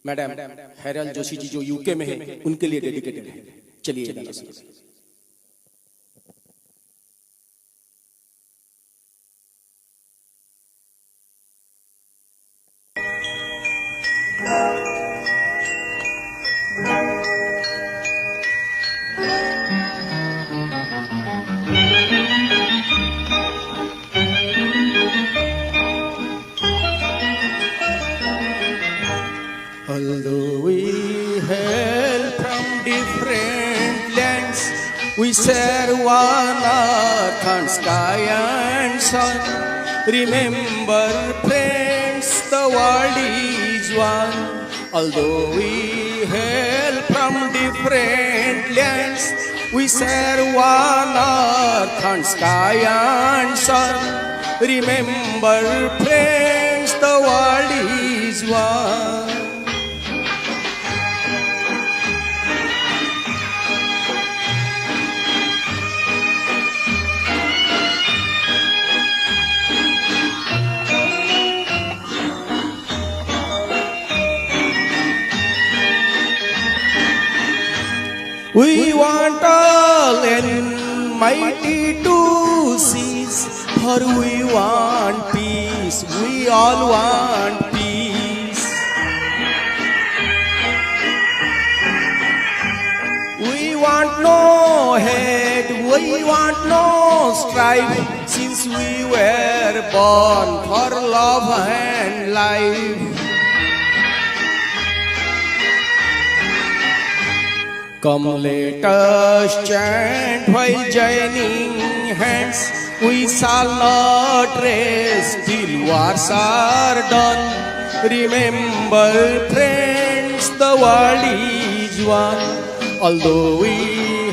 Madam हैरल Joshi ji जो UK में है उनके लिए डेडिकेटेड है। चलिए गाना सुनिए। Although we hail from different lands, we share one earth and sky and sun. Remember, friends, the world is one. Although we hail from different lands, we share one earth and sky and sun. Remember, friends, the world is one. We want all Almighty to cease, for we want peace, we all want peace. We want no hate, we want no strife, since we were born for love and life. Come let us chant while joining hands. We shall not rest till wars are done. Remember, friends, the world is one. Although we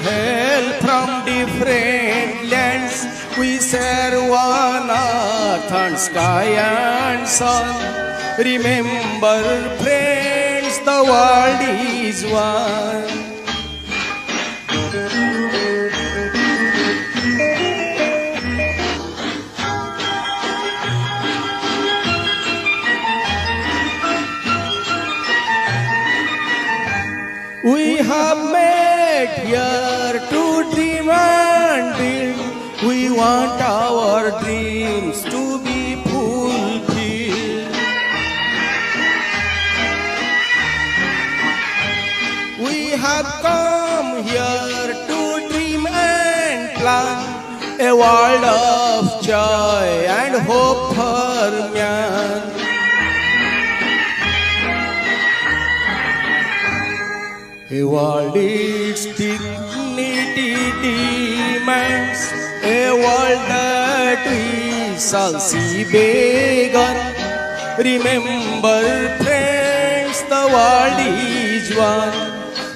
hail from different lands, we share one earth and sky and sun. Remember, friends, the world is one. We have met here to dream and build. We want our dreams to be fulfilled. We have come here to dream and plan a world of joy and hope for man. A world its dignity demands, a world that we shall see begun. Remember, friends, the world is one.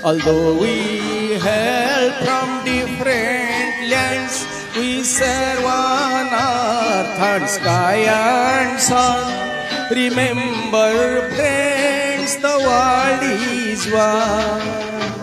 Although we hail from different lands, we share one earth and sky and sun. Remember, friends, the world is one.